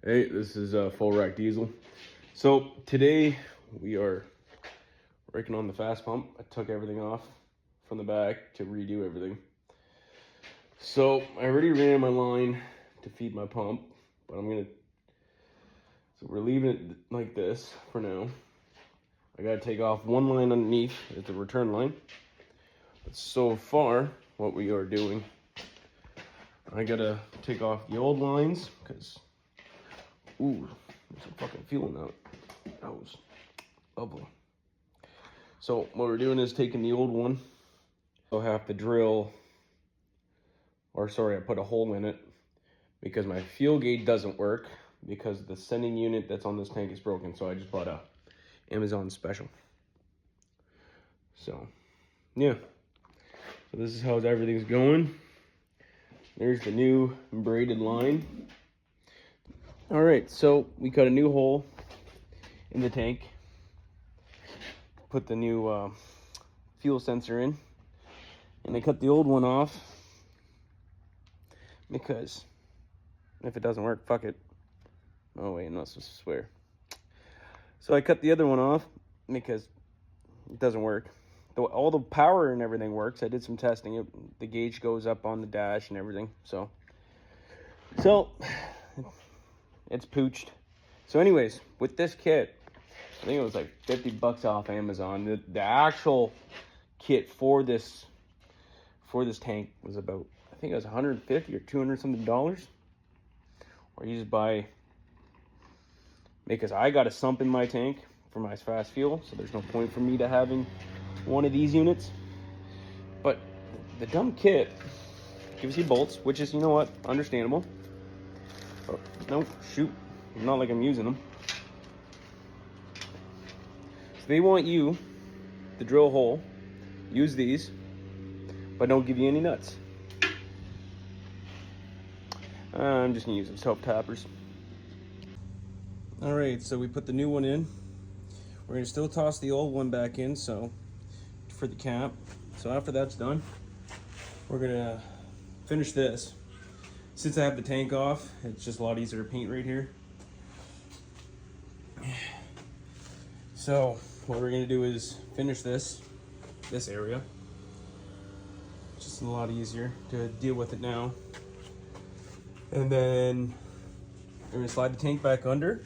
Hey, this is Full Rack Diesel. So today we are working on the fast pump. I took everything off from the back to redo everything. So I already ran my line to feed my pump, but so we're leaving it like this for now. I gotta take off one line underneath, it's a return line. But so far, what we are doing, I gotta take off the old lines, because ooh, there's some fucking feeling out. That was lovely. So what we're doing is taking the old one. I'll have to drill, or sorry, I put a hole in it because my fuel gauge doesn't work because the sending unit that's on this tank is broken. So I just bought a Amazon special. So yeah, so this is how everything's going. There's the new braided line. All right, so we cut a new hole in the tank, put the new fuel sensor in, and I cut the old one off because if it doesn't work, fuck it. Oh wait, I'm not supposed to swear. So I cut the other one off because it doesn't work. All the power and everything works. I did some testing. The gauge goes up on the dash and everything. So it's pooched. So anyways, with this kit, I think it was like 50 bucks off Amazon. The actual kit for this tank was about, I think it was 150 or 200 something dollars. Or you just buy, because I got a sump in my tank for my fast fuel, so there's no point for me to having one of these units. But the dumb kit gives you bolts, which is, you know what, understandable. Oh, no, shoot, not like I'm using them. So they want you to drill a hole, use these, but don't give you any nuts. I'm just gonna use some self-tappers. All right, so we put the new one in. We're gonna still toss the old one back in, so for the cap. So after that's done, we're gonna finish this. Since I have the tank off, it's just a lot easier to paint right here. So what we're gonna do is finish this area. Just a lot easier to deal with it now. And then we're gonna slide the tank back under,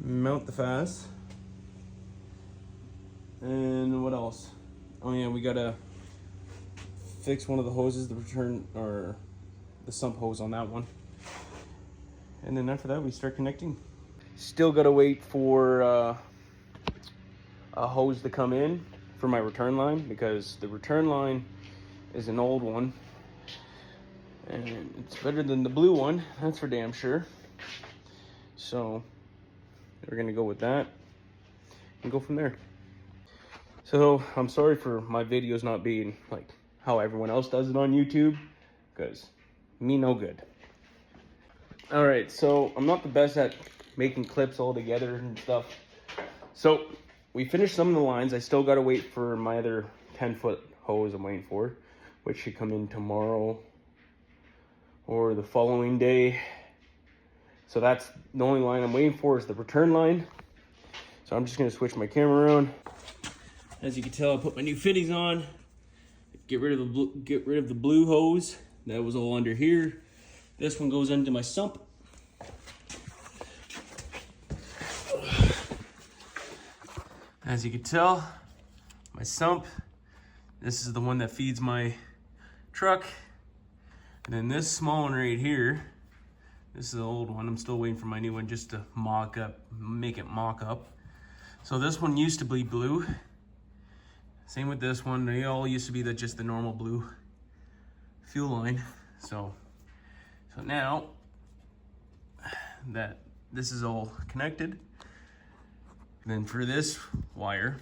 mount the fast, and what else? Oh yeah, we gotta fix one of the hoses, the return, or the sump hose on that one. And then after that, we start connecting. Still gotta wait for a hose to come in for my return line, because the return line is an old one. And it's better than the blue one, that's for damn sure. So we're gonna go with that and go from there. So I'm sorry for my videos not being like how everyone else does it on YouTube, because me no good. All right, so I'm not the best at making clips all together and stuff. So we finished some of the lines. I still gotta wait for my other 10-foot hose I'm waiting for, which should come in tomorrow or the following day. So that's the only line I'm waiting for, is the return line. So I'm just gonna switch my camera around. As you can tell, I put my new fittings on. Get rid of the blue hose that was all under here. This one goes into my sump. As you can tell, my sump. This is the one that feeds my truck. And then this small one right here, this is the old one. I'm still waiting for my new one just to make it mock up. So this one used to be blue. Same with this one. They all used to be just the normal blue fuel line. So now that this is all connected, then for this wire,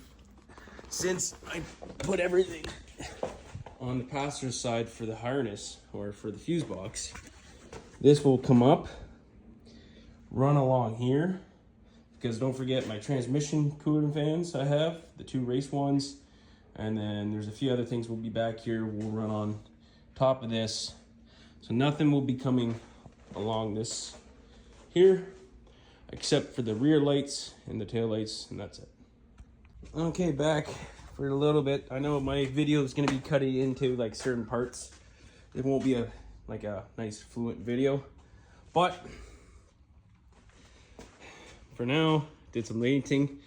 since I put everything on the passenger side for the harness or for the fuse box, this will come up, run along here, because don't forget my transmission cooling fans I have, the 2 race ones, and then there's a few other things will be back here, will run on top of this. So nothing will be coming along this here, except for the rear lights and the tail lights, and that's it. Okay, back for a little bit. I know my video is going to be cutting into like certain parts. It won't be a nice fluent video, but for now, did some painting.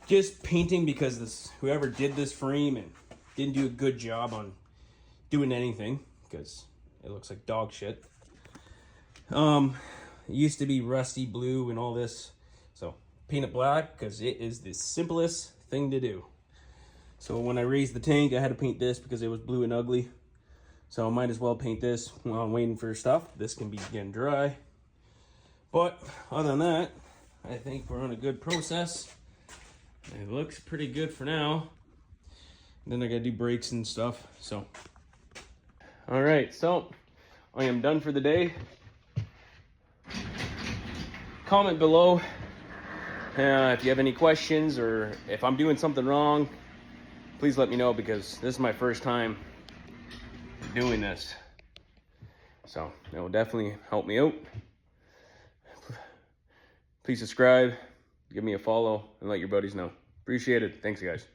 Just painting because whoever did this frame and didn't do a good job on doing anything, because it looks like dog shit. It used to be rusty blue and all this, so paint it black because it is the simplest thing to do. So when I raised the tank, I had to paint this because it was blue and ugly. So I might as well paint this while I'm waiting for stuff. This can be getting dry. But other than that, I think we're on a good process. It looks pretty good for now. And then I gotta do brakes and stuff, so. All right, so I am done for the day. Comment below if you have any questions or if I'm doing something wrong, please let me know because this is my first time doing this. So it will definitely help me out. Please subscribe, give me a follow, and let your buddies know. Appreciate it. Thanks, guys.